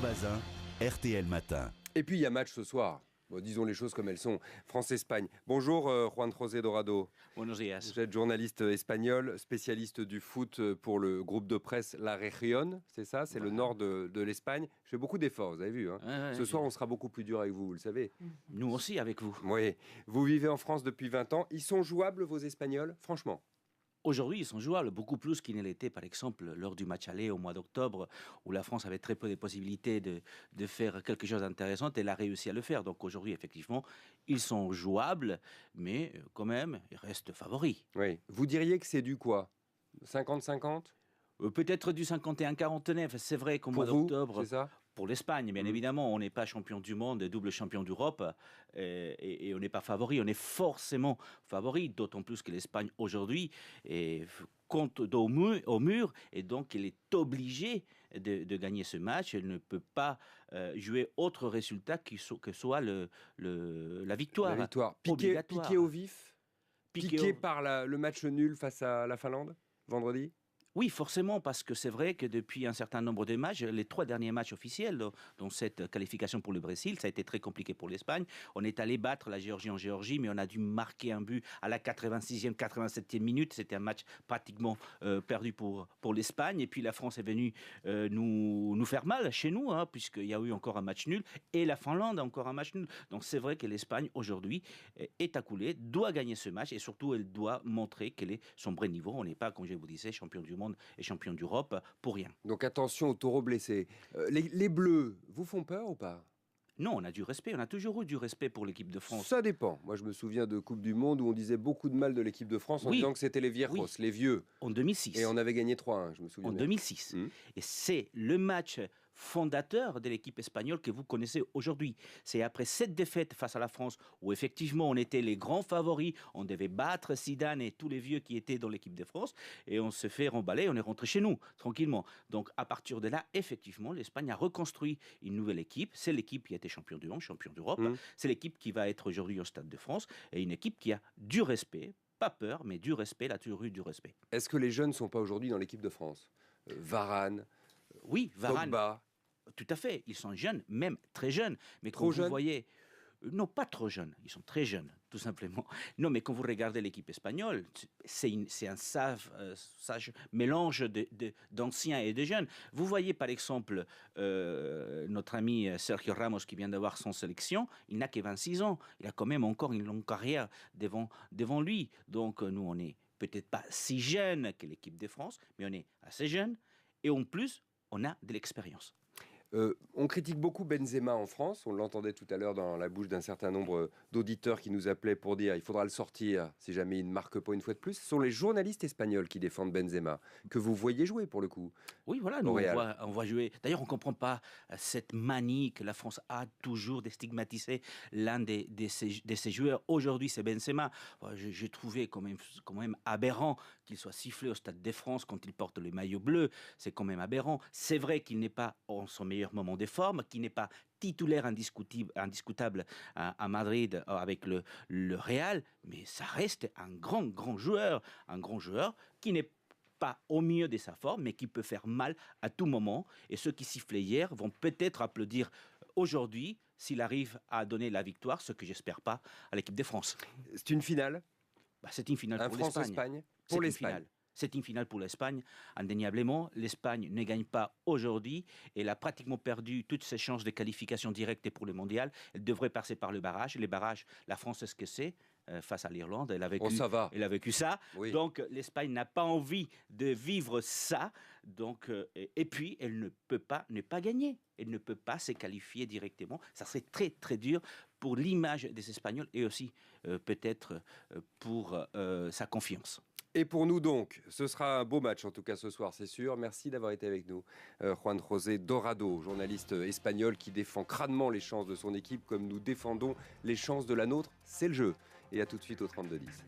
Bazin, RTL Matin. Et puis il y a match ce soir. Bon, disons les choses comme elles sont. France-Espagne. Bonjour Juan José Dorado. Buenos días. Vous êtes journaliste espagnol, spécialiste du foot pour le groupe de presse La Région, c'est ça? C'est le nord de l'Espagne. Je fais beaucoup d'efforts, vous avez vu. Ce soir, on sera beaucoup plus dur avec vous, vous le savez. Nous aussi avec vous. Oui. Vous vivez en France depuis 20 ans. Ils sont jouables, vos Espagnols? Franchement. Aujourd'hui, ils sont jouables beaucoup plus qu'ils ne l'étaient, par exemple, lors du match aller au mois d'octobre, où la France avait très peu de possibilités de faire quelque chose d'intéressant, et elle a réussi à le faire. Donc aujourd'hui, effectivement, ils sont jouables, mais quand même, ils restent favoris. Oui. Vous diriez que c'est du quoi? 50-50? Peut-être du 51-49, c'est vrai qu'au mois Pour vous, d'octobre... c'est ça? Pour l'Espagne, bien évidemment, on n'est pas champion du monde, double champion d'Europe, et on n'est pas favori, on est forcément favori, d'autant plus que l'Espagne aujourd'hui compte au mur, et donc elle est obligée de gagner ce match. Elle ne peut pas jouer autre résultat que soit la victoire. La victoire. Piqué au vif? Piqué par le match nul face à la Finlande, vendredi? Oui, forcément, parce que c'est vrai que depuis un certain nombre de matchs, les 3 derniers matchs officiels, dont cette qualification pour le Brésil, ça a été très compliqué pour l'Espagne. On est allé battre la Géorgie en Géorgie, mais on a dû marquer un but à la 86e, 87e minute. C'était un match pratiquement perdu pour l'Espagne. Et puis la France est venue nous faire mal chez nous, puisqu'il y a eu encore un match nul, et la Finlande a encore un match nul. Donc c'est vrai que l'Espagne, aujourd'hui, est accoulée, doit gagner ce match, et surtout, elle doit montrer quel est son vrai niveau. On n'est pas, comme je vous disais, champion du monde et champion d'Europe pour rien. Donc attention aux taureaux blessés. Les Bleus vous font peur ou pas? Non, on a du respect, on a toujours eu du respect pour l'équipe de France. Ça dépend. Moi, je me souviens de Coupe du Monde où on disait beaucoup de mal de l'équipe de France en disant que c'était les viejos, les vieux. En 2006. Et on avait gagné 3-1, je me souviens. En 2006. Et c'est le match fondateur de l'équipe espagnole que vous connaissez aujourd'hui. C'est après cette défaite face à la France où effectivement on était les grands favoris, on devait battre Zidane et tous les vieux qui étaient dans l'équipe de France, et on se fait remballer, on est rentré chez nous tranquillement. Donc à partir de là, effectivement, l'Espagne a reconstruit une nouvelle équipe. C'est l'équipe qui a été champion du monde, champion d'Europe. C'est l'équipe qui va être aujourd'hui au Stade de France, et une équipe qui a du respect, pas peur, mais du respect, la toujours eu du respect. Est-ce que les jeunes ne sont pas aujourd'hui dans l'équipe de France? Varane, oui, Varane, Pogba. Tout à fait, ils sont jeunes, même très jeunes. Mais trop quand jeunes? Vous voyez, non, pas trop jeunes, ils sont très jeunes, tout simplement. Non, mais quand vous regardez l'équipe espagnole, c'est un sage mélange d'anciens et de jeunes. Vous voyez par exemple notre ami Sergio Ramos qui vient d'avoir son sélection, il n'a que 26 ans, il a quand même encore une longue carrière devant lui. Donc nous, on n'est peut-être pas si jeunes que l'équipe de France, mais on est assez jeunes, et en plus, on a de l'expérience. On critique beaucoup Benzema en France, on l'entendait tout à l'heure dans la bouche d'un certain nombre d'auditeurs qui nous appelaient pour dire il faudra le sortir si jamais il ne marque pas une fois de plus. Ce sont les journalistes espagnols qui défendent Benzema, que vous voyez jouer pour le coup. Oui, voilà, nous on voit jouer. D'ailleurs, on ne comprend pas cette manie que la France a toujours de stigmatiser l'un de ses joueurs. Aujourd'hui, c'est Benzema. J'ai trouvé quand même aberrant qu'il soit sifflé au Stade de France quand il porte le maillot bleu. C'est quand même aberrant. C'est vrai qu'il n'est pas en son meilleur moment de forme, qui n'est pas titulaire indiscutable à Madrid avec le Real, mais ça reste un grand joueur qui n'est pas au mieux de sa forme, mais qui peut faire mal à tout moment. Et ceux qui sifflaient hier vont peut-être applaudir aujourd'hui s'il arrive à donner la victoire, ce que j'espère pas à l'équipe de France. C'est une finale? C'est une finale pour l'Espagne. France-Espagne pour l'Espagne. C'est une finale pour l'Espagne, indéniablement. L'Espagne ne gagne pas aujourd'hui. Elle a pratiquement perdu toutes ses chances de qualification directe pour le mondial. Elle devrait passer par le barrage. Les barrages, la France sait ce que c'est face à l'Irlande. Elle a vécu ça. Oui. Donc l'Espagne n'a pas envie de vivre ça. Donc, et puis, elle ne peut pas ne pas gagner. Elle ne peut pas se qualifier directement. Ça serait très, très dur pour l'image des Espagnols et aussi peut-être pour sa confiance. Et pour nous donc, ce sera un beau match en tout cas ce soir, c'est sûr. Merci d'avoir été avec nous. Juan José Dorado, journaliste espagnol qui défend crânement les chances de son équipe comme nous défendons les chances de la nôtre. C'est le jeu. Et à tout de suite au 32-10.